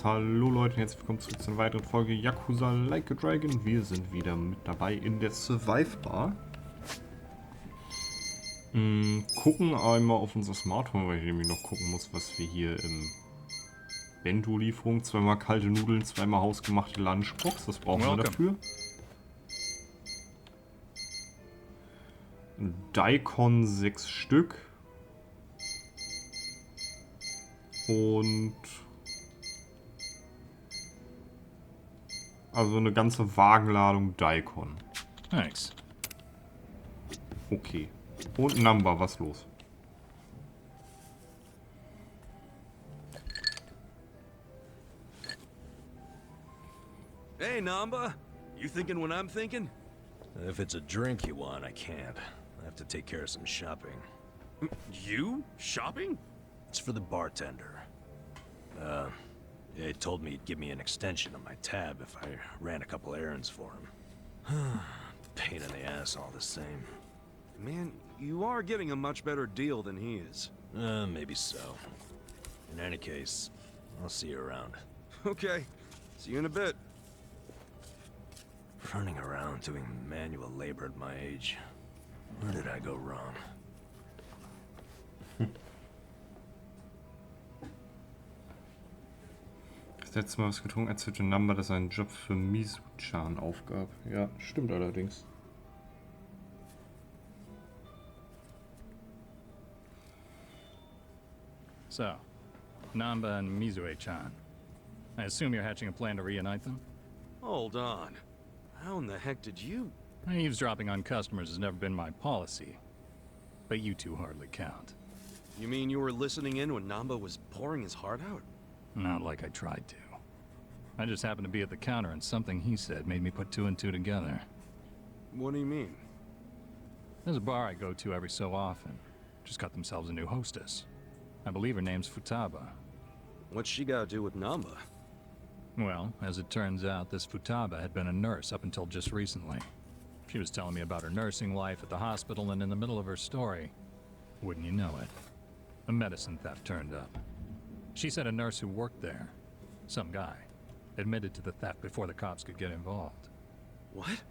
Hallo Leute, herzlich willkommen zurück zu einer weiteren Folge Yakuza Like a Dragon. Wir sind wieder mit dabei in der Survive Bar. Gucken einmal auf unser Smartphone, weil ich nämlich noch gucken muss, was wir hier im Bento-Lieferung. Zweimal kalte Nudeln, zweimal hausgemachte Lunchbox. Das brauchen wir dafür. Daikon 6 Stück. Und also eine ganze Wagenladung Daikon. Thanks. Okay. Und Number, was los? Hey, Namba. You thinking what I'm thinking? If it's a drink you want, I can't. I have to take care of some shopping. You? Shopping? It's for the bartender. He told me he'd give me an extension on my tab if I ran a couple errands for him. Pain in the ass all the same. Man, you are getting a much better deal than he is. Maybe so. In any case, I'll see you around. Okay. See you in a bit. Running around doing manual labor at my age. Where did I go wrong? Das letzte Mal was getrunken, erzählte Number, dass er einen Job für Mizu-chan aufgab. Ja, stimmt allerdings. So, Namba and Mizue-chan. I assume you're hatching a plan to reunite them? Hold on. How in the heck did you... Eavesdropping on customers has never been my policy. But you two hardly count. You mean you were listening in when Namba was pouring his heart out? Not like I tried to. I just happened to be at the counter and something he said made me put two and two together. What do you mean? There's a bar I go to every so often. Just got themselves a new hostess. I believe her name's Futaba. What's she got to do with Namba? Well, as it turns out, this Futaba had been a nurse up until just recently. She was telling me about her nursing life at the hospital, and in the middle of her story, wouldn't you know it, a medicine theft turned up. She said a nurse who worked there, some guy, admitted to the theft before the cops could get involved. What?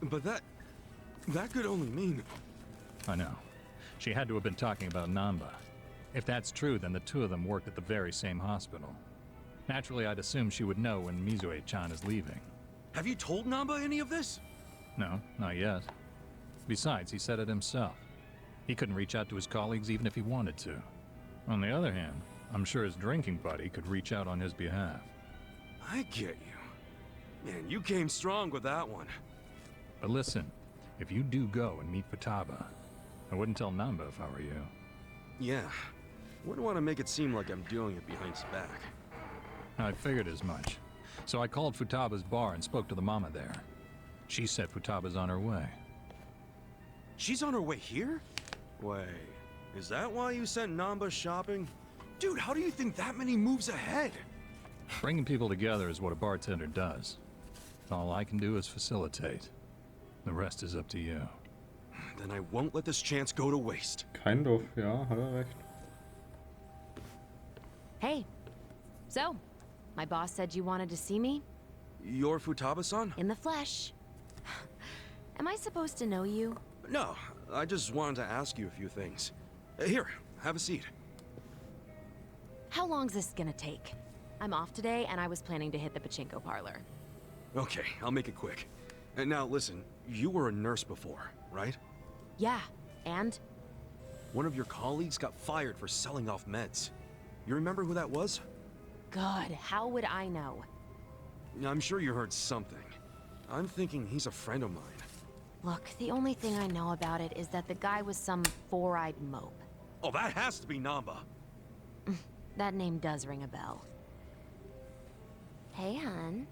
But that could only mean... I know. She had to have been talking about Namba. If that's true, then the two of them worked at the very same hospital. Naturally, I'd assume she would know when Mizue-chan is leaving. Have you told Namba any of this? No, not yet. Besides, he said it himself. He couldn't reach out to his colleagues even if he wanted to. On the other hand, I'm sure his drinking buddy could reach out on his behalf. I get you. Man, you came strong with that one. But listen, if you do go and meet Futaba, I wouldn't tell Namba if I were you. Yeah. Wouldn't want to make it seem like I'm doing it behind his back. I figured as much. So I called Futaba's bar and spoke to the mama there. She said Futaba's on her way. She's on her way here? Wait, is that why you sent Namba shopping? Dude, how do you think that many moves ahead? Bringing people together is what a bartender does. All I can do is facilitate. The rest is up to you. Then I won't let this chance go to waste. Kind of, ja, hat er recht. Hey. So, my boss said you wanted to see me? You're Futaba-san? In the flesh. Am I supposed to know you? No, I just wanted to ask you a few things. Here, have a seat. How long's this gonna take? I'm off today, and I was planning to hit the pachinko parlor. Okay, I'll make it quick. And now listen, you were a nurse before, right? Yeah, and? One of your colleagues got fired for selling off meds. You remember who that was? God, how would I know? I'm sure you heard something. I'm thinking he's a friend of mine. Look, the only thing I know about it is that the guy was some four-eyed mope. Oh, that has to be Namba. That name does ring a bell. Hey, hun.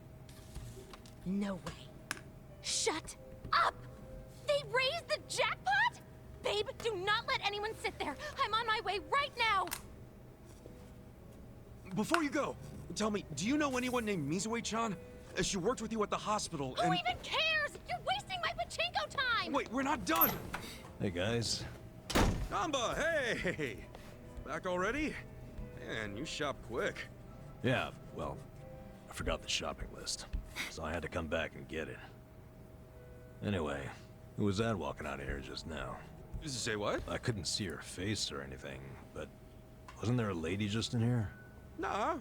No way. Shut up! They raised the jackpot? Babe, do not let anyone sit there. I'm on my way right now. Before you go, tell me, do you know anyone named Mizue-chan? She worked with you at the hospital and... Who even cares? You're wasting my pachinko time! Wait, we're not done! Hey guys. Namba, hey! Back already? Man, you shop quick. Yeah, well, I forgot the shopping list, so I had to come back and get it. Anyway, who was that walking out of here just now? Did you say what? I couldn't see her face or anything, but wasn't there a lady just in here? Nah,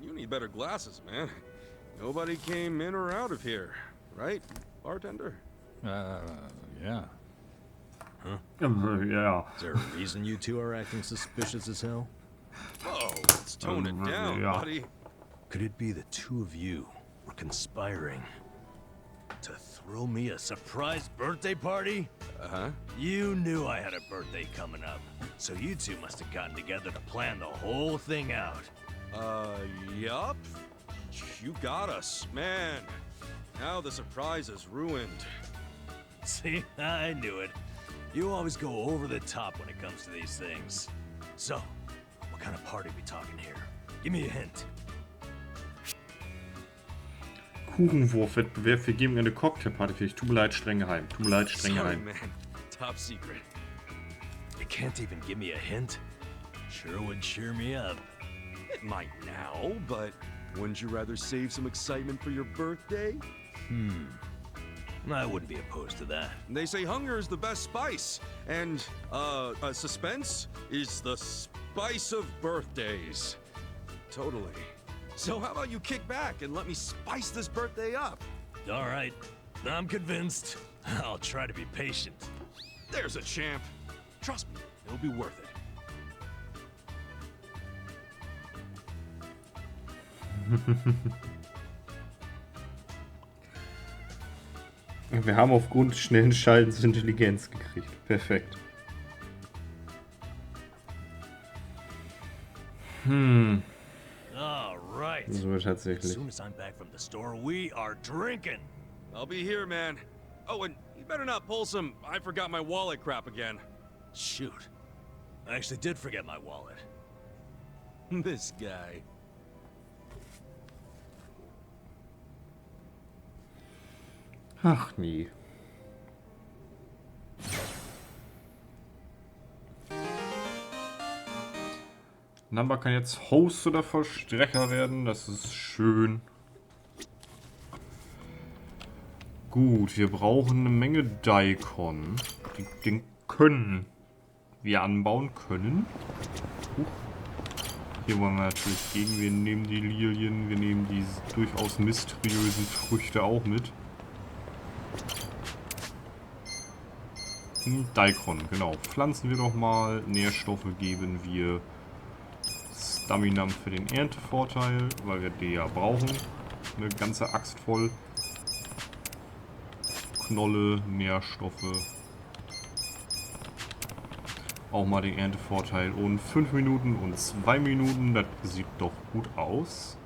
you need better glasses, man. Nobody came in or out of here, right, bartender? Yeah. Ja. Is there a reason you two are acting suspicious as hell? Whoa, let's tone it down, yeah. buddy. Could it be the two of you were conspiring to throw me a surprise birthday party? Uh-huh. You knew I had a birthday coming up, so you two must have gotten together to plan the whole thing out. Yup. You got us, man. Now the surprise is ruined. See, I knew it. You always go over the top when it comes to these things. So, what kind of party we talking here? Give me a hint. Kuchenwurfwettbewerb. Wir geben eine Cocktailparty für dich. Tut mir leid, streng geheim. Tut mir leid, streng Sorry, geheim. man. Top secret. You can't even give me a hint? Sure would cheer me up. It might now, but wouldn't you rather save some excitement for your birthday? I wouldn't be opposed to that. They say hunger is the best spice, and suspense is the spice of birthdays. Totally. So how about you kick back and let me spice this birthday up? All right, I'm convinced. I'll try to be patient. There's a champ. Trust me, it'll be worth it. Wir haben aufgrund des schnellen Schaltens Intelligenz gekriegt. Perfekt. All right. So As tatsächlich. soon as I'm back from the store, we are drinking. I'll be here, man. Oh, and you better not pull some I forgot my wallet crap again. Shoot. I actually did forget my wallet. This guy. Ach nee. Number kann jetzt Host oder Vollstrecker werden. Das ist schön. Gut, wir brauchen eine Menge Daikon. Den können wir anbauen können. Hier wollen wir natürlich gegen. Wir nehmen die Lilien, wir nehmen die durchaus mysteriösen Früchte auch mit. Daikon, genau. Pflanzen wir doch mal. Nährstoffe geben wir. Stamina für den Erntevorteil, weil wir die ja brauchen. Eine ganze Axt voll. Knolle, Nährstoffe. Auch mal den Erntevorteil. Und 5 Minuten und 2 Minuten. Das sieht doch gut aus.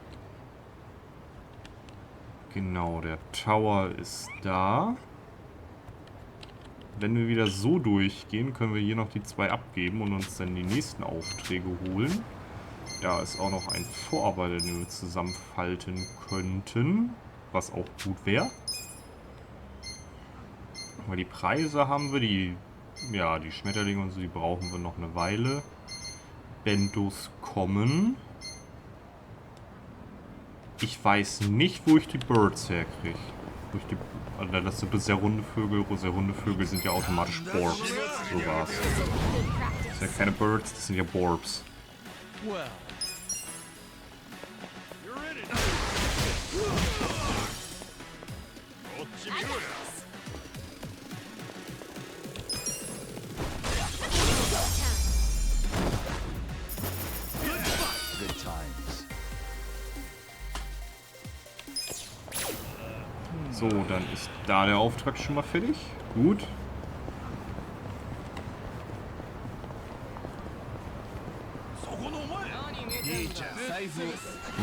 Genau, der Tower ist da. Wenn wir wieder so durchgehen, können wir hier noch die 2 abgeben und uns dann die nächsten Aufträge holen. Da ist auch noch ein Vorarbeiter, den wir zusammenfalten könnten. Was auch gut wäre. Aber die Preise haben wir, die Schmetterlinge und so, die brauchen wir noch eine Weile. Bentos kommen. Ich weiß nicht, wo ich die Birds herkriege. Also das sind bisher runde Vögel. Runde Vögel sind ja automatisch Borbs. So war's. Das sind ja keine Birds, das sind ja Borbs. Well, you're in it. Good times. So, dann ist da der Auftrag schon mal fertig. Gut.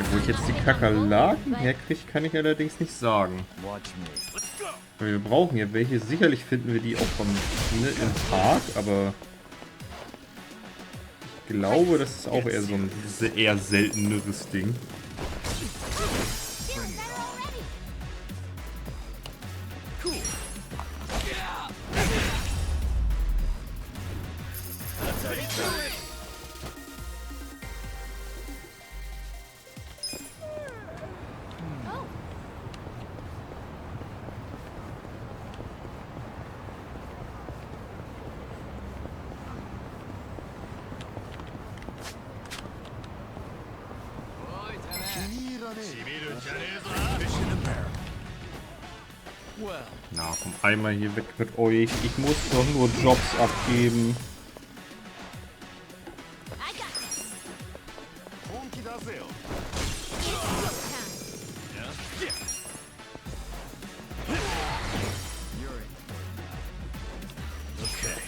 Wo ich jetzt die Kakerlaken herkriege, kann ich allerdings nicht sagen. Watch me. Weil wir brauchen ja welche. Sicherlich finden wir die auch im Park, aber ich glaube, das ist auch eher so ein eher selteneres Ding. Na, komm einmal hier weg mit euch. Ich muss doch nur Jobs abgeben. I got this. Okay.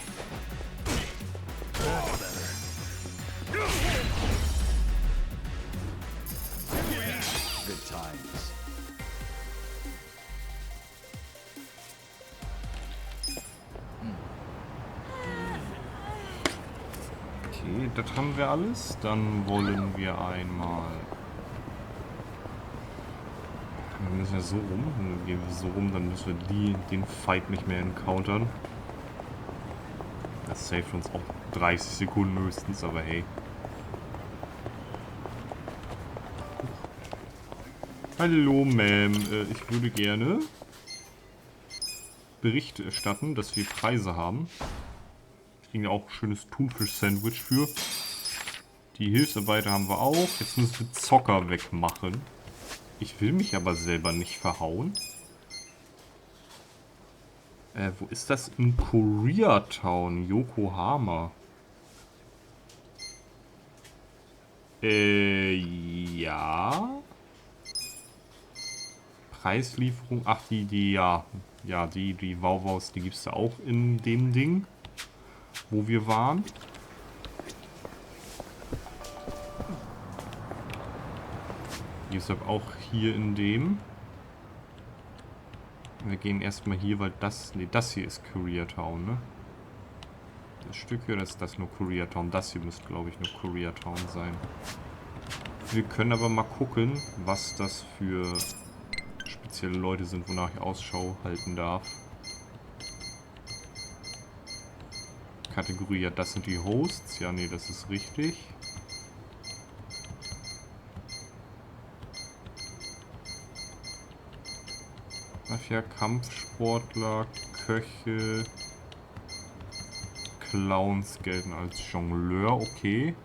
Good times. Okay, das haben wir alles. Dann wollen wir einmal... Dann müssen wir so rum. Dann gehen wir so rum, dann müssen wir den Fight nicht mehr encountern. Das saved uns auch 30 Sekunden höchstens, aber hey. Hallo, Ma'am. Ich würde gerne Bericht erstatten, dass wir Preise haben. Wir kriegen ja auch ein schönes Thunfisch-Sandwich für. Die Hilfsarbeiter haben wir auch. Jetzt müssen wir Zocker wegmachen. Ich will mich aber selber nicht verhauen. Wo ist das? In Koreatown, Yokohama. Ja. Preislieferung. Ach, ja, die Wauwaus, die gibt es da auch in dem Ding, wo wir waren. Die ist aber auch hier in dem. Wir gehen erstmal hier, weil das... Ne, das hier ist Koreatown, ne? Das Stück hier, das ist das nur Koreatown. Das hier müsste, glaube ich, nur Koreatown sein. Wir können aber mal gucken, was das für spezielle Leute sind, wonach ich Ausschau halten darf. Kategorie, ja, das sind die Hosts. Ja, nee, das ist richtig. Mafia, Kampfsportler, Köche, Clowns gelten als Jongleur, okay.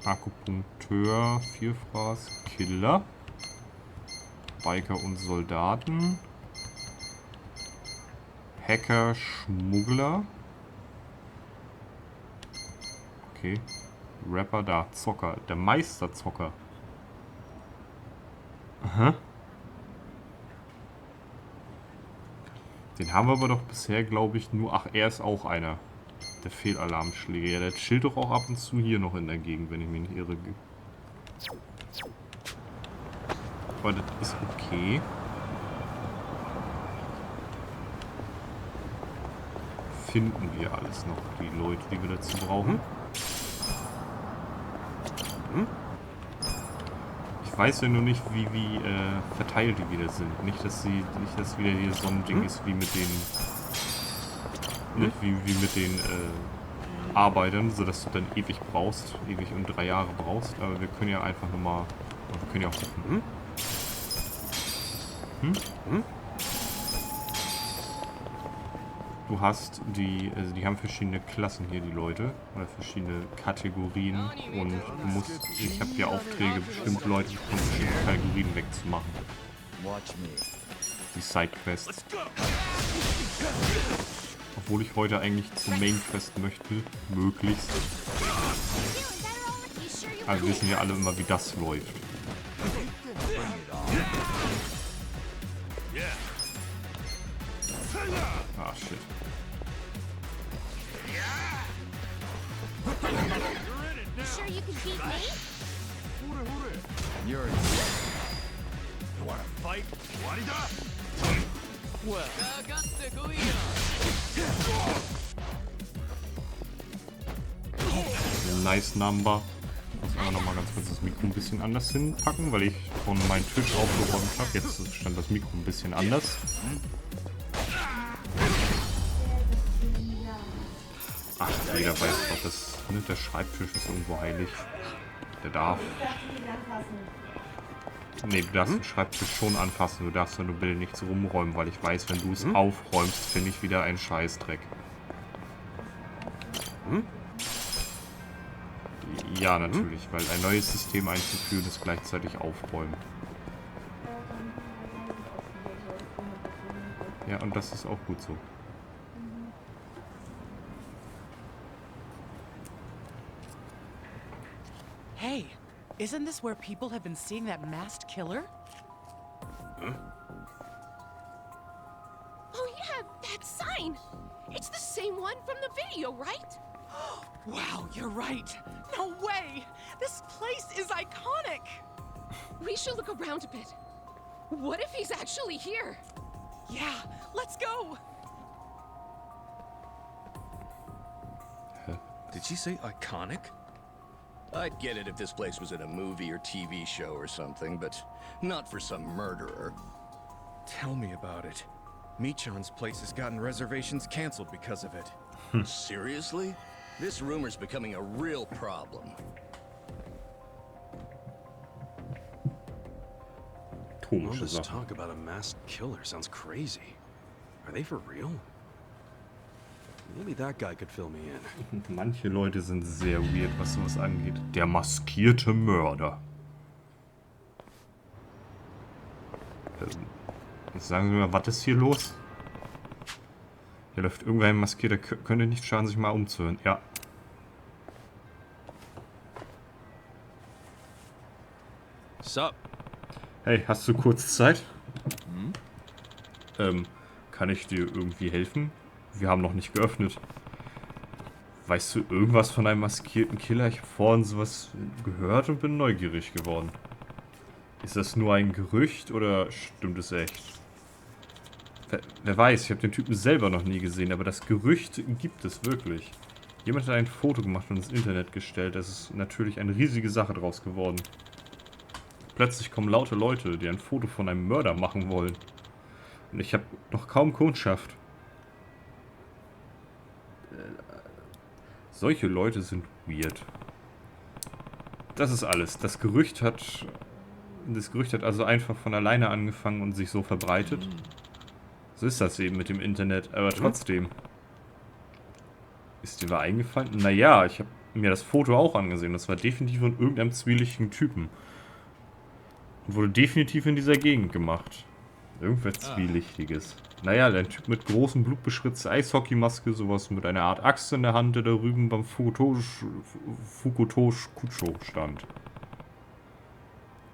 Akupunkteur, Vielfraß, Killer, Biker und Soldaten, Hacker, Schmuggler, okay, Rapper da, Zocker, der Meisterzocker. Aha. Den haben wir aber doch bisher, glaube ich, nur... Ach, er ist auch einer. Der Fehlalarmschläger. Ja, der chillt doch auch ab und zu hier noch in der Gegend, wenn ich mich nicht irre. Aber das ist okay. Finden wir alles noch, die Leute, die wir dazu brauchen. Ich weiß ja nur nicht, wie verteilt die wieder sind. Nicht, dass wieder hier so ein Ding ist wie mit den wie mit den Arbeitern, sodass du dann ewig und 3 Jahre brauchst. Aber wir können ja einfach nur mal, wir können ja auch gucken. Du hast die haben verschiedene Klassen hier, die Leute, oder verschiedene Kategorien, und ich habe hier Aufträge, bestimmte Leute von bestimmten Kategorien wegzumachen. Watch me. Die Sidequests. Obwohl ich heute eigentlich zum Main Quest möchte, möglichst. Aber wir wissen ja alle immer, wie das läuft. Ah, shit. You sure you can beat me? You're You wanna fight? Well, Nice Number. Ich muss aber nochmal ganz kurz das Mikro ein bisschen anders hinpacken, weil ich von meinem Tisch aufgeräumt habe. Jetzt stand das Mikro ein bisschen anders. Ach, jeder weiß doch, dass der Schreibtisch ist irgendwo heilig. Der darf. Nee, du darfst den Schreibtisch schon anfassen. Du darfst nur Bild nichts rumräumen, weil ich weiß, wenn du es aufräumst, finde ich wieder einen Scheißdreck. Ja, natürlich, weil ein neues System einzuführen ist gleichzeitig aufräumen. Ja, und das ist auch gut so. Hey, isn't this where people have been seeing that masked killer? Oh yeah, that sign! It's the same one from the video, right? Wow, you're right. No way! This place is iconic! We should look around a bit. What if he's actually here? Yeah, let's go! Did she say iconic? I'd get it if this place was in a movie or TV show or something, but not for some murderer. Tell me about it. Michan's place has gotten reservations canceled because of it. Seriously? This rumor's becoming a real problem. All Komische this Sache. talk about a masked killer sounds crazy. Are they for real? Maybe that guy could fill me in. Manche Leute sind sehr weird, was sowas angeht. Der maskierte Mörder. Sagen Sie mir, was ist hier los? Hier läuft irgendwer ein Maskierter. Könnte nicht schaden, sich mal umzuhören. Ja. Sup? Hey, hast du kurz Zeit? Kann ich dir irgendwie helfen? Wir haben noch nicht geöffnet. Weißt du irgendwas von einem maskierten Killer? Ich habe vorhin sowas gehört und bin neugierig geworden. Ist das nur ein Gerücht oder stimmt es echt? Wer weiß, ich habe den Typen selber noch nie gesehen, aber das Gerücht gibt es wirklich. Jemand hat ein Foto gemacht und ins Internet gestellt. Es ist natürlich eine riesige Sache draus geworden. Plötzlich kommen laute Leute, die ein Foto von einem Mörder machen wollen. Und ich habe noch kaum Kundschaft. Solche Leute sind weird. Das ist alles. Das Gerücht hat also einfach von alleine angefangen und sich so verbreitet. So ist das eben mit dem Internet. Aber trotzdem. Ist dir was eingefallen? Naja, ich habe mir das Foto auch angesehen. Das war definitiv von irgendeinem zwielichtigen Typen. Und wurde definitiv in dieser Gegend gemacht. Irgendwer Zwielichtiges. Naja, ein Typ mit großen, blutbeschritzter Eishockeymaske, sowas mit einer Art Axt in der Hand, der da drüben beim Fukutosh Kucho stand.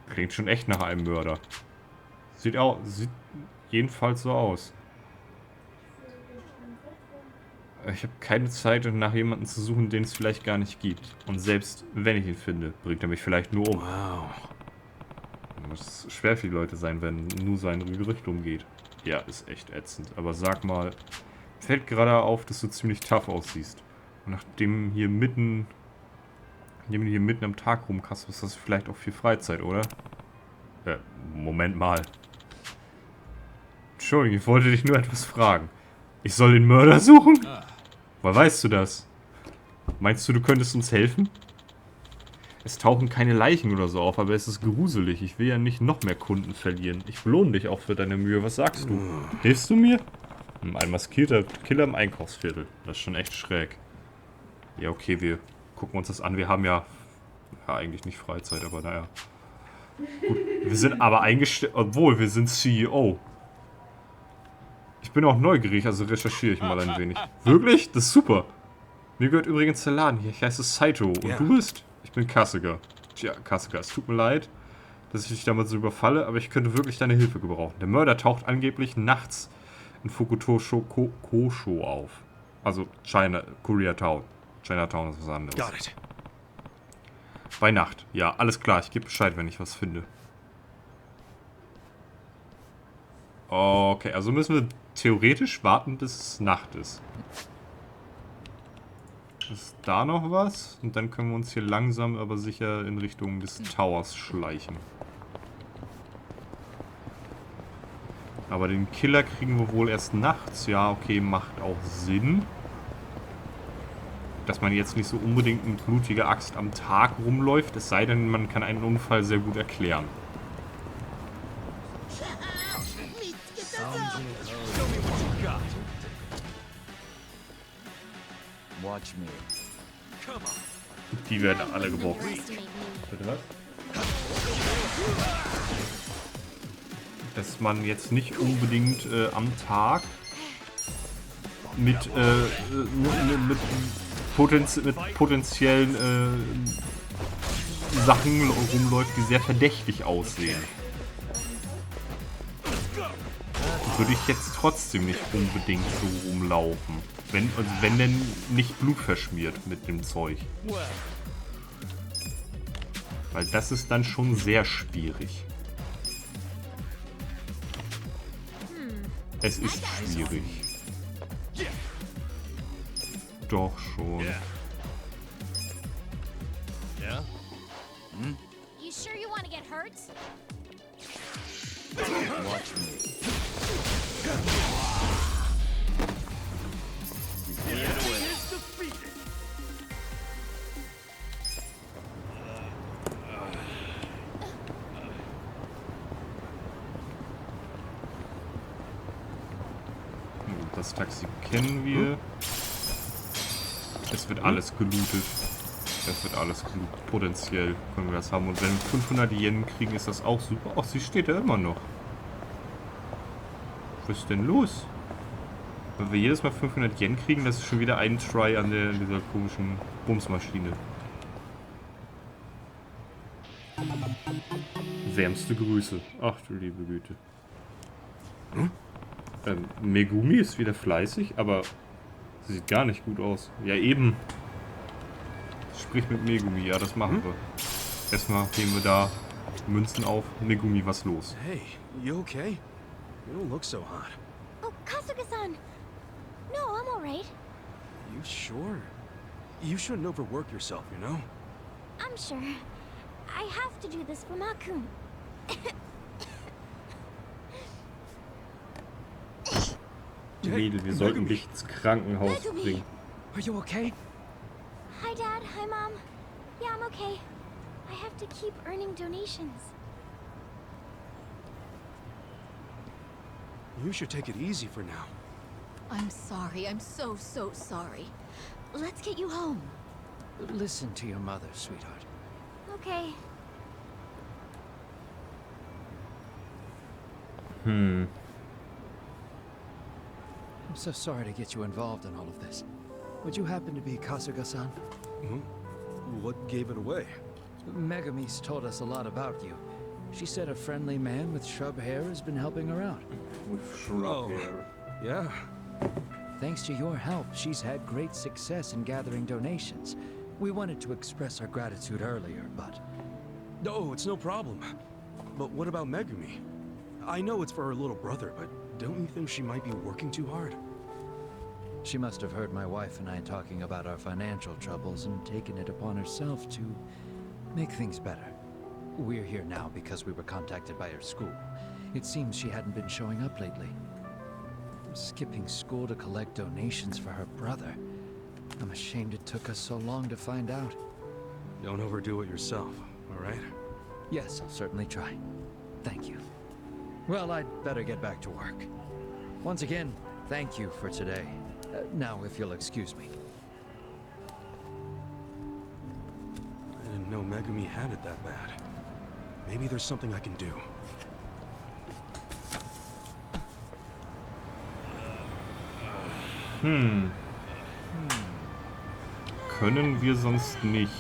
Klingt schon echt nach einem Mörder. Sieht jedenfalls so aus. Ich habe keine Zeit, nach jemandem zu suchen, den es vielleicht gar nicht gibt. Und selbst wenn ich ihn finde, bringt er mich vielleicht nur um. Wow. Muss schwer für die Leute sein, wenn nur so ein Gerücht umgeht. Ja, ist echt ätzend. Aber sag mal, fällt gerade auf, dass du ziemlich tough aussiehst. Und nachdem hier mitten am Tag rumkast, ist das vielleicht auch viel Freizeit, oder? Moment mal. Entschuldigung, ich wollte dich nur etwas fragen. Ich soll den Mörder suchen? Woher weißt du das? Meinst du, du könntest uns helfen? Es tauchen keine Leichen oder so auf, aber es ist gruselig. Ich will ja nicht noch mehr Kunden verlieren. Ich belohne dich auch für deine Mühe. Was sagst du? Hilfst du mir? Ein maskierter Killer im Einkaufsviertel. Das ist schon echt schräg. Ja, okay, wir gucken uns das an. Wir haben ja eigentlich nicht Freizeit, aber naja. Gut, wir sind aber eingestellt, obwohl wir sind CEO. Ich bin auch neugierig, also recherchiere ich mal ein wenig. Wirklich? Das ist super. Mir gehört übrigens der Laden hier. Ich heiße Saito. Und Ja. du bist? Ich bin Kasuga. Tja, Kasuga, es tut mir leid, dass ich dich damals so überfalle, aber ich könnte wirklich deine Hilfe gebrauchen. Der Mörder taucht angeblich nachts in Fukutosho Kosho auf. Also Koreatown. Chinatown ist was anderes. Got it. Bei Nacht. Ja, alles klar. Ich gebe Bescheid, wenn ich was finde. Okay, also müssen wir theoretisch warten, bis es Nacht ist. Ist da noch was? Und dann können wir uns hier langsam, aber sicher in Richtung des Towers schleichen. Aber den Killer kriegen wir wohl erst nachts. Ja, okay, macht auch Sinn. Dass man jetzt nicht so unbedingt mit blutiger Axt am Tag rumläuft. Es sei denn, man kann einen Unfall sehr gut erklären. Watch me. Come on. Die werden alle geboxt. Bitte was? Dass man jetzt nicht unbedingt am Tag mit potenziellen Sachen rumläuft, die sehr verdächtig aussehen. Würde ich jetzt trotzdem nicht unbedingt so rumlaufen. Wenn denn nicht Blut verschmiert mit dem Zeug. Weil das ist dann schon sehr schwierig. Es ist schwierig. Doch schon. Yeah? You sure you want to get hurt? Watch me. Das Taxi kennen wir. Es wird alles gelootet. Es wird alles gelootet. Potenziell können wir das haben. Und wenn wir 500 Yen kriegen, ist das auch super. Ach, sie steht da immer noch. Was ist denn los? Wenn wir jedes Mal 500 Yen kriegen, das ist schon wieder ein Try an dieser komischen Bumsmaschine. Wärmste Grüße. Ach du liebe Güte. Megumi ist wieder fleißig, aber sie sieht gar nicht gut aus. Ja, eben. Sprich mit Megumi. Ja, das machen wir. Erstmal gehen wir da Münzen auf. Megumi, was los? Hey, you okay? You don't look so hot. Oh, Kasuga-san. No, I'm alright. You sure? You shouldn't overwork yourself, you know? I'm sure. I have to do this for Makun. Mädel, wir sollten dich ins Krankenhaus bringen. Are you okay? Hi, Dad. Hi, Mom. Yeah, I'm okay. I have to keep earning donations. You should take it easy for now. I'm sorry. I'm so sorry. Let's get you home. Listen to your mother, sweetheart. Okay. I'm so sorry to get you involved in all of this. Would you happen to be Kasuga-san? What gave it away? Megumi's told us a lot about you. She said a friendly man with shrub hair has been helping her out. Oh, yeah. Thanks to your help, she's had great success in gathering donations. We wanted to express our gratitude earlier, but... No, it's no problem. But what about Megumi? I know it's for her little brother, but don't you think she might be working too hard? She must have heard my wife and I talking about our financial troubles and taken it upon herself to make things better. We're here now because we were contacted by her school. It seems she hadn't been showing up lately. Skipping school to collect donations for her brother. I'm ashamed it took us so long to find out. Don't overdo it yourself, all right? Yes, I'll certainly try. Thank you. Well, I'd better get back to work. Once again, thank you for today. Now, if you'll excuse me. I didn't know Megumi had it that bad. Maybe there's something I can do. Können wir sonst nicht.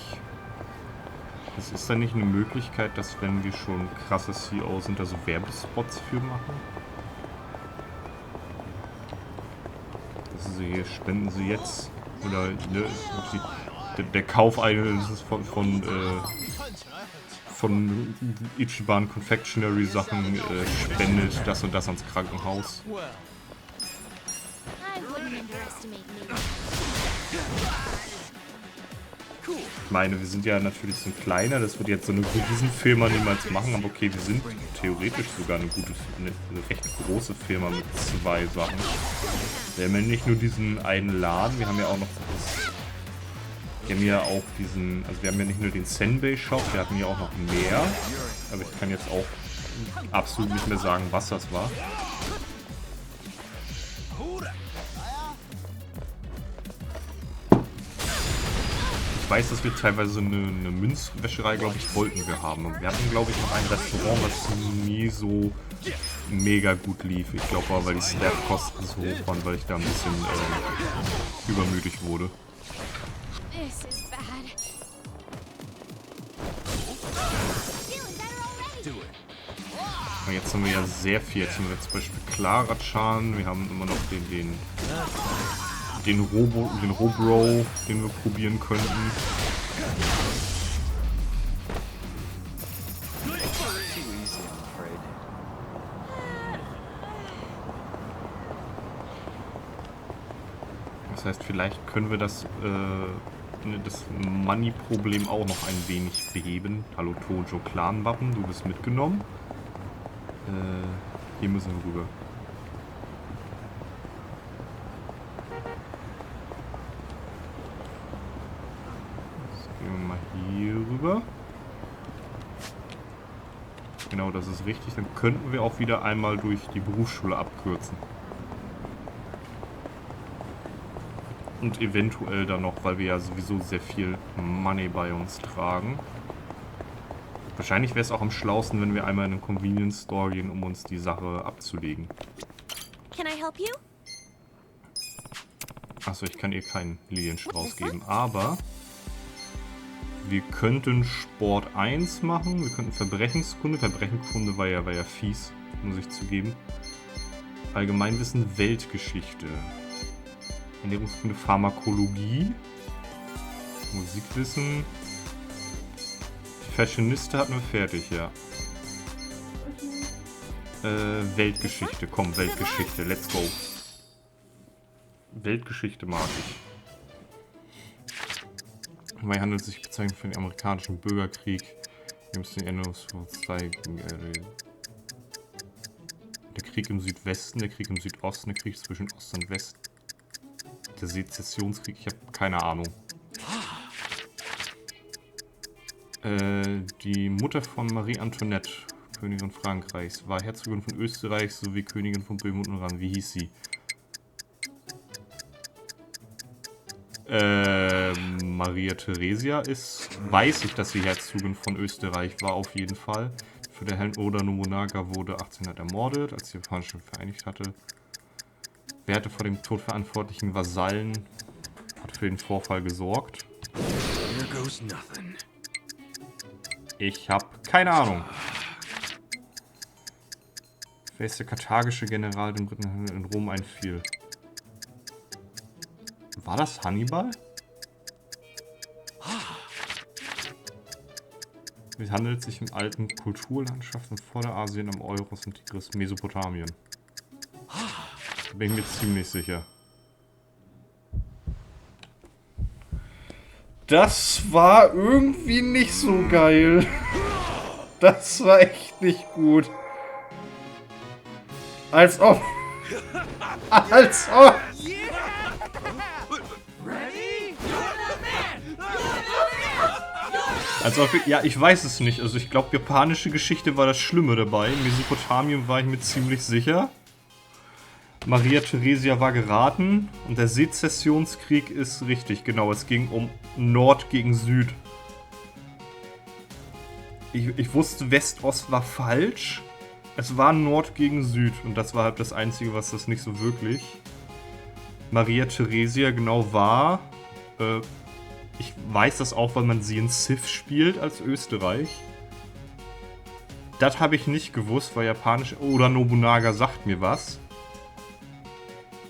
Es ist da nicht eine Möglichkeit, dass wenn wir schon krasse CEOs sind, da so Werbespots für machen? Das ist hier, spenden Sie jetzt. Oder ne, der Kauf eines von Ichiban Confectionery Sachen spendet das und das ans Krankenhaus. I wouldn't underestimate me. Ich meine, wir sind ja natürlich so ein kleiner, das wird jetzt so eine Riesenfirma niemals machen, aber okay, wir sind theoretisch sogar eine recht große Firma mit 2 Sachen. Wir haben ja nicht nur diesen einen Laden, wir haben ja auch noch wir haben ja auch diesen, also wir haben ja nicht nur den Senbei Shop, wir hatten ja auch noch mehr, aber ich kann jetzt auch absolut nicht mehr sagen, was das war. Ich weiß, dass wir teilweise eine Münzwäscherei, glaube ich, wollten wir haben. Und wir hatten, glaube ich, noch ein Restaurant, was nie so mega gut lief. Ich glaube aber, weil die Staff-Kosten so hoch waren, weil ich da ein bisschen übermütig wurde. This is bad. Und jetzt haben wir ja sehr viel. Jetzt haben wir zum Beispiel Clara-Chan. Wir haben immer noch den Robro, den wir probieren könnten. Das heißt, vielleicht können wir das Money-Problem auch noch ein wenig beheben. Hallo Tojo Clan-Wappen, du bist mitgenommen. Hier müssen wir rüber. Jetzt gehen wir mal hier rüber. Genau, das ist richtig. Dann könnten wir auch wieder einmal durch die Berufsschule abkürzen. Und eventuell dann noch, weil wir ja sowieso sehr viel Money bei uns tragen. Wahrscheinlich wäre es auch am schlausten, wenn wir einmal in einen Convenience Store gehen, um uns die Sache abzulegen. Can I help you? Achso, ich kann ihr keinen Lilienstrauß geben, aber wir könnten Sport 1 machen, wir könnten Verbrechenskunde. Verbrechenskunde war ja fies, muss ich zugeben. Allgemeinwissen, Weltgeschichte. Ernährungskunde, Pharmakologie. Musikwissen. Fashionista hatten wir fertig, ja. Weltgeschichte, komm, Weltgeschichte, let's go. Weltgeschichte mag ich. Dabei handelt es sich bezeichnend für den amerikanischen Bürgerkrieg. Wir müssen die Änderungsform zeigen. Der Krieg im Südwesten, der Krieg im Südosten, der Krieg zwischen Ost und West. Der Sezessionskrieg, ich habe keine Ahnung. Die Mutter von Marie Antoinette, Königin Frankreichs, war Herzogin von Österreich sowie Königin von Böhmen und Ungarn. Wie hieß sie? Maria Theresia ist, weiß ich, dass sie Herzogin von Österreich war, auf jeden Fall. Für den Herrn Oda Nobunaga wurde 1800 ermordet, als die Japanische vereinigt hatte. Wer hatte vor dem Tod verantwortlichen Vasallen, hat für den Vorfall gesorgt? Here goes nothing. Ich habe keine Ahnung. Wer ist der karthagische General, dem Briten in Rom einfiel? War das Hannibal? Es handelt sich um alten Kulturlandschaften Vorderasien am Euros und Tigris, Mesopotamien. Da bin ich mir ziemlich sicher. Das war irgendwie nicht so geil. Das war echt nicht gut. Als ob. Als ob. Als ob. Ja, ich weiß es nicht. Also ich glaube, japanische Geschichte war das Schlimme dabei. Mesopotamien war ich mir ziemlich sicher. Maria Theresia war geraten und der Sezessionskrieg ist richtig, genau. Es ging um Nord gegen Süd. Ich wusste, West-Ost war falsch. Es war Nord gegen Süd und das war halt das Einzige, was das nicht so wirklich. Maria Theresia genau war. Ich weiß das auch, weil man sie in Civ spielt als Österreich. Das habe ich nicht gewusst, weil japanisch oder Nobunaga sagt mir was.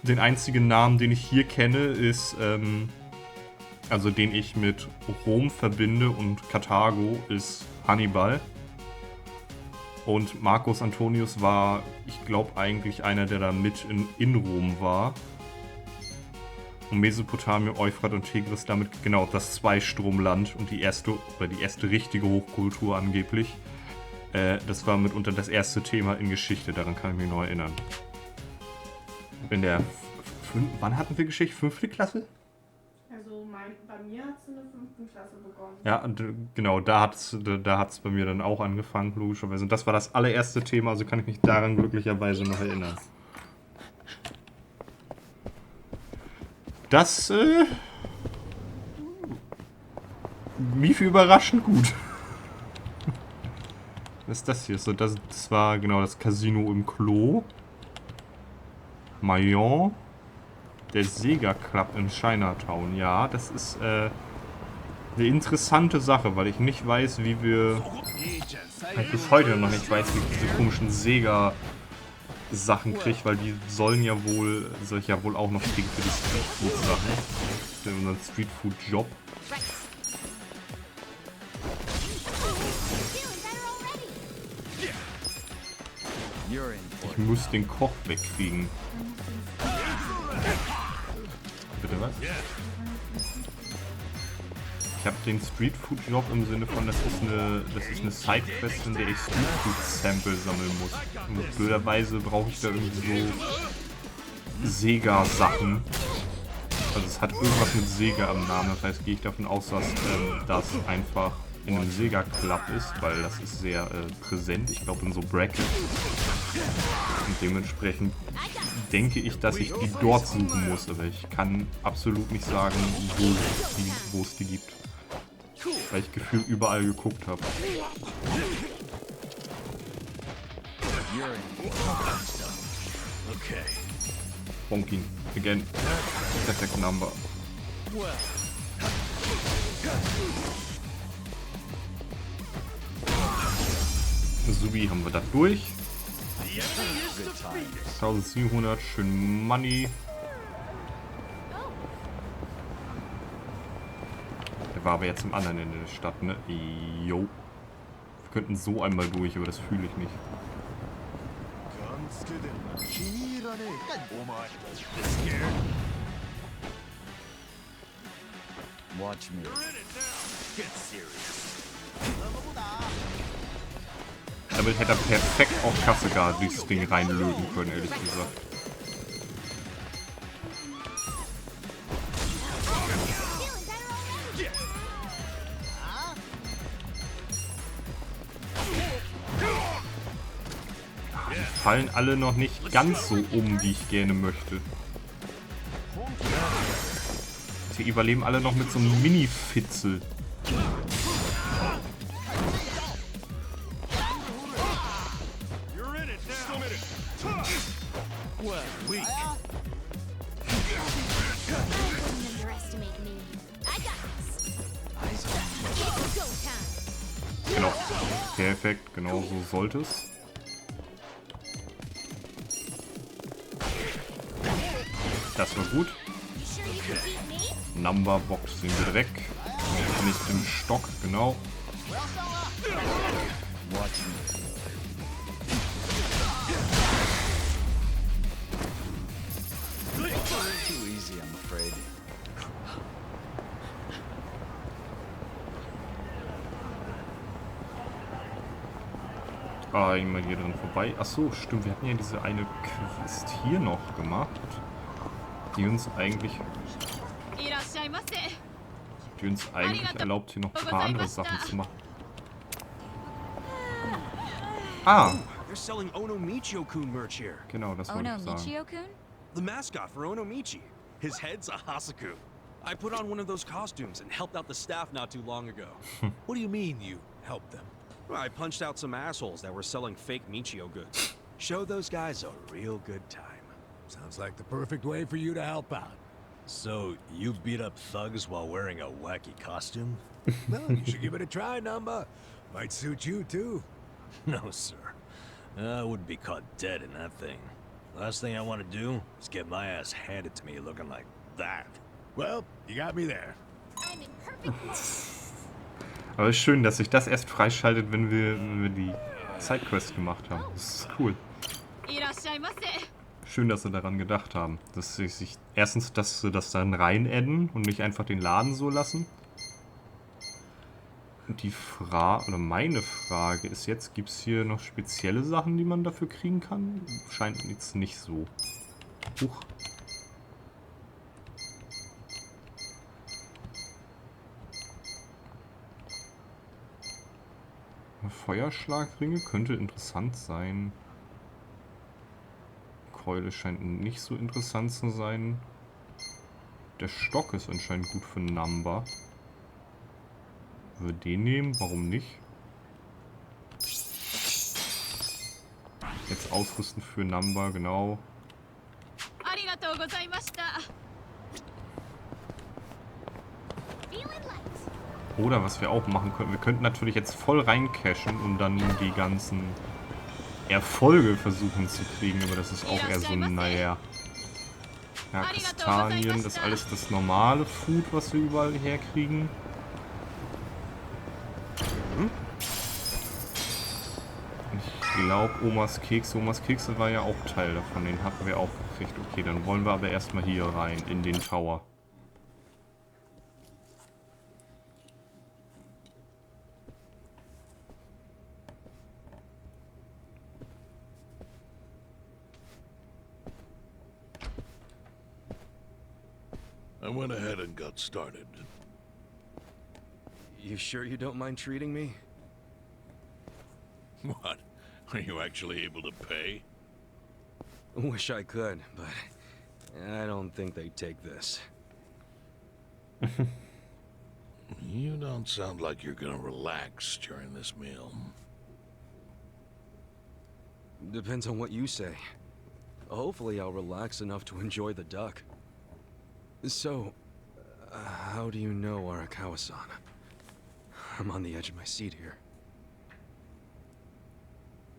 Den einzigen Namen, den ich hier kenne, ist, also den ich mit Rom verbinde und Karthago, ist Hannibal. Und Marcus Antonius war, ich glaube, eigentlich einer, der da mit in Rom war. Und Mesopotamien, Euphrat und Tigris, damit genau das Zweistromland und die erste richtige Hochkultur angeblich. Das war mitunter das erste Thema in Geschichte, daran kann ich mich noch erinnern. In der wann hatten wir Geschichte? 5. Klasse? Also bei mir hat es in der 5. Klasse begonnen. Ja, genau, da hat's bei mir dann auch angefangen, logischerweise. Und das war das allererste Thema, also kann ich mich daran glücklicherweise noch erinnern. Wie viel überraschend gut. Was ist das hier? So, das war genau das Casino im Klo. Mayenne. Der Sega Club in Chinatown. Ja, das ist eine interessante Sache, weil ich nicht weiß, wie wir... Ich bis heute noch nicht weiß, wie ich diese komischen Sega-Sachen kriege, weil die sollen ja wohl... Soll ich ja wohl auch noch kriegen für die Streetfood-Sachen. Für unseren Streetfood-Job. Ich muss den Koch wegkriegen. Bitte was? Ich habe den Streetfood-Job im Sinne von, das ist eine Sidequest, in der ich Streetfood-Sample sammeln muss. Und blöderweise brauche ich da irgendwie so Sega-Sachen. Also es hat irgendwas mit Sega am Namen, das heißt, gehe ich davon aus, dass das einfach in einem Sega-Club ist, weil das ist sehr präsent, ich glaube in so Brackets. Und dementsprechend denke ich, dass ich die dort suchen muss, aber ich kann absolut nicht sagen, wo es die gibt. Weil ich gefühlt überall geguckt habe. Bonkin, again. Perfect number. Subi haben wir da durch. 1700, schön Money. Der war aber jetzt am anderen Ende der Stadt, ne? Jo. Wir könnten so einmal durch, aber das fühle ich nicht. Watch me. Damit hätte er perfekt auf Kassegar dieses Ding reinlöten können, ehrlich gesagt. Die fallen alle noch nicht ganz so um, wie ich gerne möchte. Sie überleben alle noch mit so einem Mini-Fitzel. Genau. Perfekt, genau so sollte es. Das war gut. Number Box sind wir weg. Nicht im Stock, genau. Too easy, I'm afraid. Einmal hier drin vorbei. Achso, stimmt. Wir hatten ja diese eine Quest hier noch gemacht, die uns eigentlich erlaubt, hier noch ein paar andere Sachen zu machen. Ah! They're selling Onomichio-kun merch here. Genau, das wollte ich sagen. Onomichio-kun? The mascot for Onomichi. His head's a Hasaku. I put on one of those costumes and helped out the staff not too long ago. What do you mean you helped them? Well, I punched out some assholes that were selling fake Michio goods. Show those guys a real good time. Sounds like the perfect way for you to help out. So, you beat up thugs while wearing a wacky costume? Well, you should give it a try, Namba. Might suit you, too. No, sir. I wouldn't be caught dead in that thing. Last thing I want to do is get my ass handed to me looking like that. Well, you got me there. I'm in perfect. Aber es ist schön, dass sich das erst freischaltet, wenn wir die Sidequest gemacht haben. Das ist cool. Schön, dass sie daran gedacht haben. Dass sie sich erstens, dass sie das dann rein adden und nicht einfach den Laden so lassen. Und die Frage, oder meine Frage ist jetzt, gibt es hier noch spezielle Sachen, die man dafür kriegen kann? Scheint jetzt nicht so. Huch. Feuerschlagringe könnte interessant sein. Keule scheint nicht so interessant zu sein. Der Stock ist anscheinend gut für Number. Wenn wir den nehmen, warum nicht? Jetzt ausrüsten für Number, genau. Oder was wir auch machen könnten, wir könnten natürlich jetzt voll reincashen und dann die ganzen Erfolge versuchen zu kriegen, aber das ist auch eher so, naja. Ja, Kastanien, das ist alles das normale Food, was wir überall herkriegen. Ich glaube, Omas Kekse war ja auch Teil davon, den hatten wir auch gekriegt. Okay, dann wollen wir aber erstmal hier rein, in den Tower. I went ahead and got started. You sure you don't mind treating me? What? Are you actually able to pay? Wish I could, but I don't think they'd take this. You don't sound like you're gonna relax during this meal. Depends on what you say. Hopefully I'll relax enough to enjoy the duck. So, how do you know Arakawa-san? I'm on the edge of my seat here.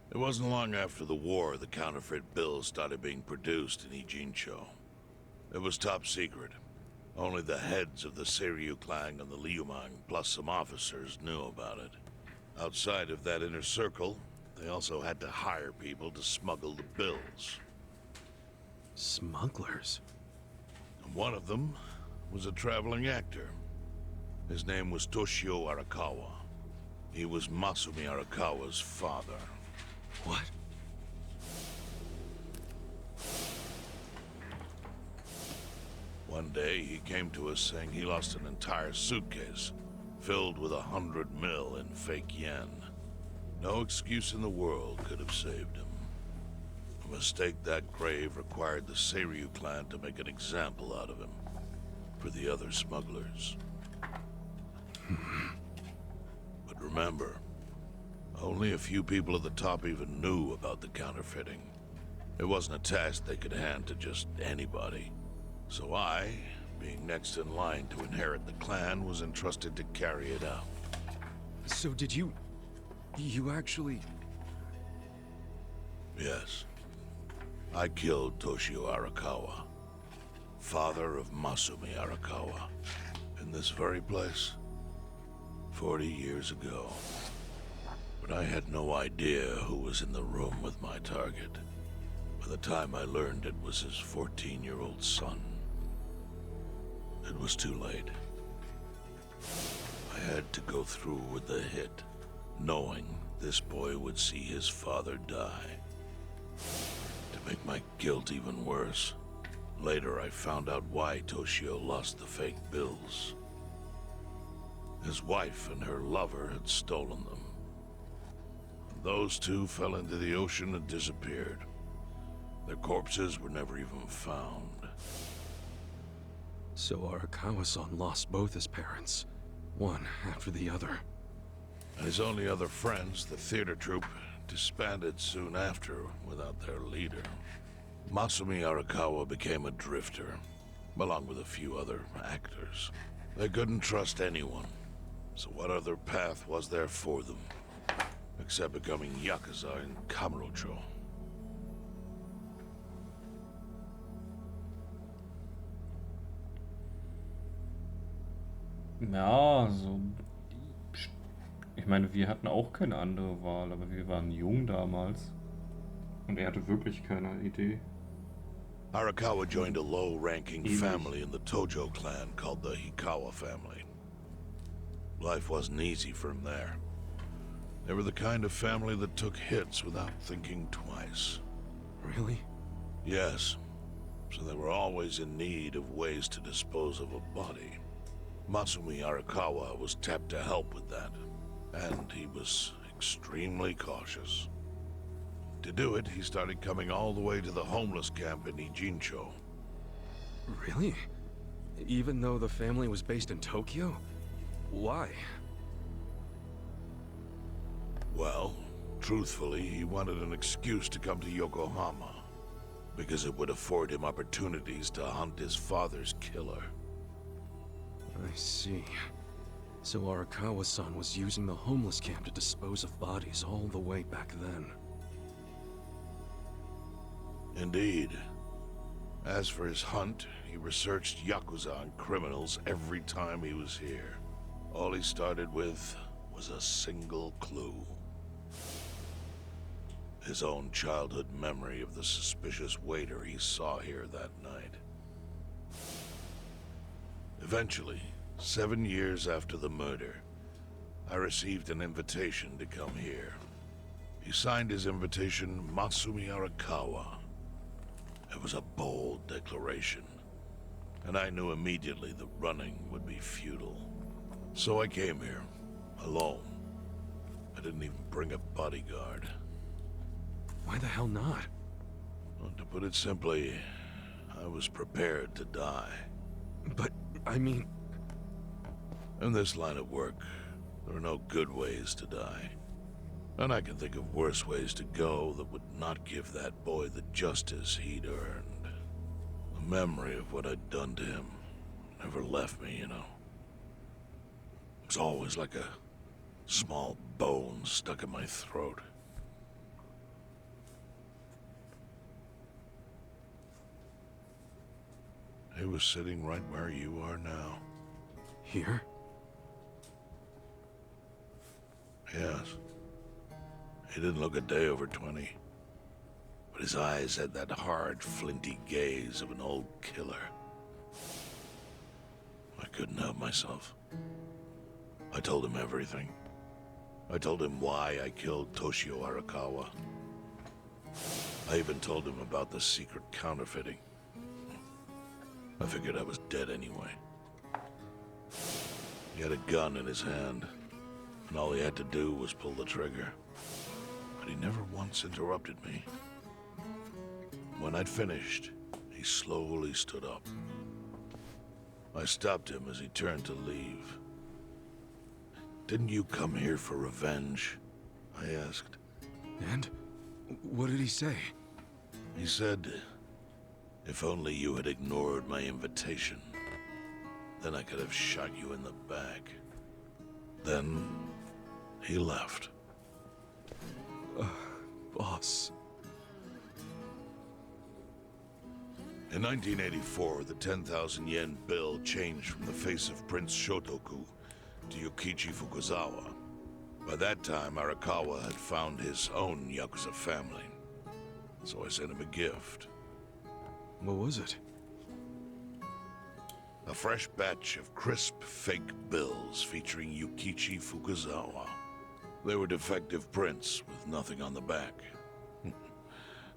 It wasn't long after the war the counterfeit bills started being produced in Ijincho. It was top secret. Only the heads of the Seiryu clan and the Liumang, plus some officers, knew about it. Outside of that inner circle, they also had to hire people to smuggle the bills. Smugglers? And one of them was a traveling actor. His name was Toshio Arakawa. He was Masumi Arakawa's father. What? One day, he came to us saying he lost an entire suitcase filled with 100 mil in fake yen. No excuse in the world could have saved him. A mistake that grave required the Seiryu clan to make an example out of him for the other smugglers. But remember, only a few people at the top even knew about the counterfeiting. It wasn't a task they could hand to just anybody. So I, being next in line to inherit the clan, was entrusted to carry it out. So did you actually... Yes. I killed Toshio Arakawa, father of Masumi Arakawa, in this very place, 40 years ago. But I had no idea who was in the room with my target. By the time I learned it was his 14-year-old son, it was too late. I had to go through with the hit, knowing this boy would see his father die. To make my guilt even worse, later I found out why Toshio lost the fake bills. His wife and her lover had stolen them. Those two fell into the ocean and disappeared. Their corpses were never even found. So Arakawa-san lost both his parents, one after the other. And his only other friends, the theater troupe, disbanded soon after without their leader. Masumi Arakawa became a drifter, along with a few other actors. They couldn't trust anyone, so what other path was there for them? Except becoming Yakuza in Kamurocho. Ja, so. Ich meine, wir hatten auch keine andere Wahl, aber wir waren jung damals. Und er hatte wirklich keine Idee. Arakawa joined a low-ranking family in the Tojo clan called the Hikawa family. Life wasn't easy for him there. They were the kind of family that took hits without thinking twice. Really? Yes. So they were always in need of ways to dispose of a body. Masumi Arakawa was tapped to help with that, and he was extremely cautious. To do it, he started coming all the way to the homeless camp in Ijincho. Really? Even though the family was based in Tokyo? Why? Well, truthfully, he wanted an excuse to come to Yokohama, because it would afford him opportunities to hunt his father's killer. I see. So Arakawa-san was using the homeless camp to dispose of bodies all the way back then. Indeed. As for his hunt, he researched Yakuza and criminals every time he was here. All he started with was a single clue. His own childhood memory of the suspicious waiter he saw here that night. Eventually, 7 years after the murder, I received an invitation to come here. He signed his invitation Matsumi Arakawa. It was a bold declaration, and I knew immediately that running would be futile. So I came here, alone. I didn't even bring a bodyguard. Why the hell not? Well, to put it simply, I was prepared to die. But, I mean... In this line of work, there are no good ways to die. And I can think of worse ways to go that would not give that boy the justice he'd earned. The memory of what I'd done to him never left me, you know. It was always like a small bone stuck in my throat. He was sitting right where you are now. Here? Yes. He didn't look a day over 20. But his eyes had that hard, flinty gaze of an old killer. I couldn't help myself. I told him everything. I told him why I killed Toshio Arakawa. I even told him about the secret counterfeiting. I figured I was dead anyway. He had a gun in his hand, and all he had to do was pull the trigger. But he never once interrupted me. When I'd finished, he slowly stood up. I stopped him as he turned to leave. "Didn't you come here for revenge?" I asked. And? What did he say? He said, "If only you had ignored my invitation, then I could have shot you in the back." Then he left. Boss. In 1984, the 10,000 yen bill changed from the face of Prince Shotoku to Yukichi Fukuzawa. By that time, Arakawa had found his own Yakuza family. So I sent him a gift. What was it? A fresh batch of crisp, fake bills featuring Yukichi Fukuzawa. They were defective prints with nothing on the back.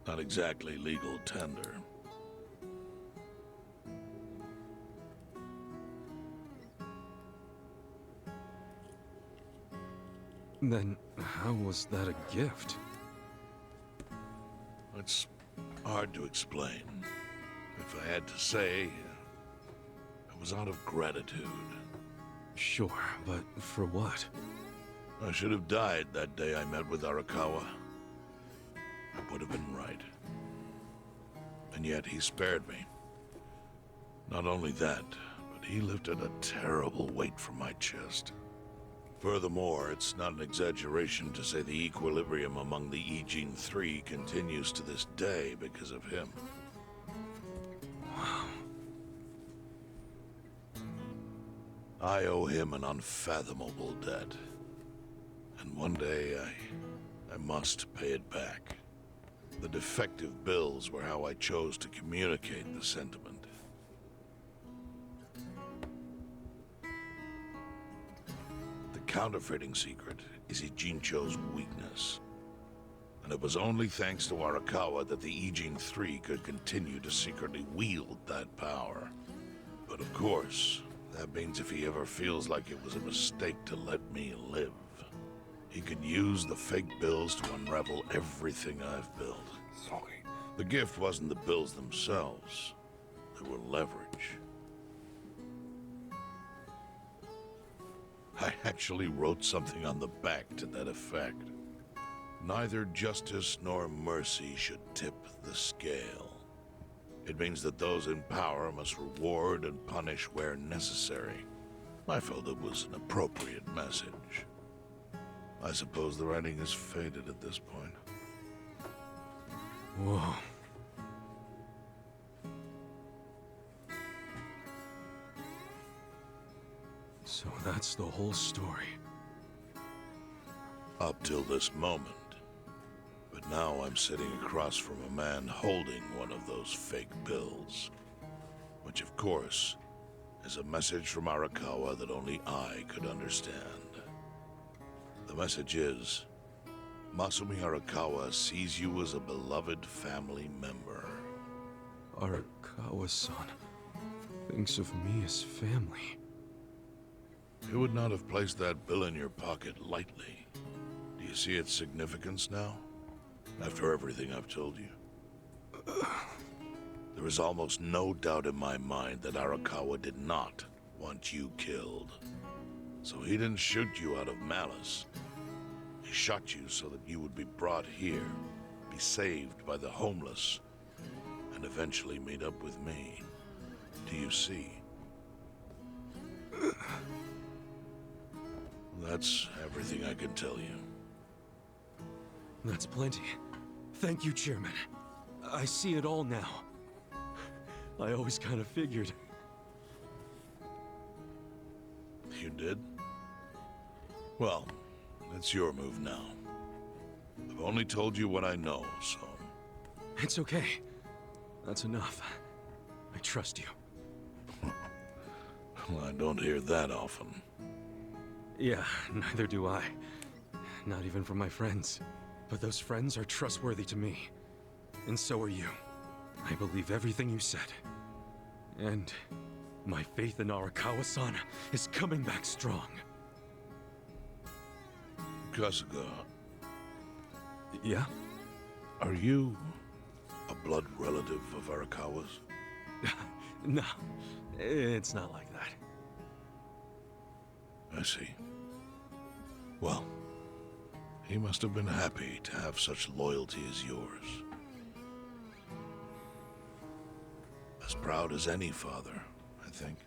Not exactly legal tender. Then, how was that a gift? It's hard to explain. If I had to say, it was out of gratitude. Sure, but for what? I should have died that day I met with Arakawa. I would have been right. And yet he spared me. Not only that, but he lifted a terrible weight from my chest. Furthermore, it's not an exaggeration to say the equilibrium among the Ijin Three continues to this day because of him. Wow. I owe him an unfathomable debt. And one day, I must pay it back. The defective bills were how I chose to communicate the sentiment. The counterfeiting secret is Ijincho's weakness. And it was only thanks to Arakawa that the Ijin Three could continue to secretly wield that power. But of course, that means if he ever feels like it was a mistake to let me live, he could use the fake bills to unravel everything I've built. Sorry. The gift wasn't the bills themselves. They were leverage. I actually wrote something on the back to that effect. Neither justice nor mercy should tip the scale. It means that those in power must reward and punish where necessary. I felt it was an appropriate message. I suppose the writing is faded at this point. Whoa. So that's the whole story. Up till this moment. But now I'm sitting across from a man holding one of those fake bills. Which, of course, is a message from Arakawa that only I could understand. The message is, Masumi Arakawa sees you as a beloved family member. Arakawa-san thinks of me as family. He would not have placed that bill in your pocket lightly. Do you see its significance now? After everything I've told you? There is almost no doubt in my mind that Arakawa did not want you killed. So he didn't shoot you out of malice. He shot you so that you would be brought here, be saved by the homeless, and eventually meet up with me. Do you see? That's everything I can tell you. That's plenty. Thank you, Chairman. I see it all now. I always kind of figured. You did? Well, it's your move now. I've only told you what I know, so... It's okay. That's enough. I trust you. Well, I don't hear that often. Yeah, neither do I. Not even from my friends. But those friends are trustworthy to me. And so are you. I believe everything you said. And my faith in Arakawa-san is coming back strong. Kasuga. Yeah? Are you a blood relative of Arakawa's? No, it's not like that. I see. Well, he must have been happy to have such loyalty as yours. As proud as any father, I think.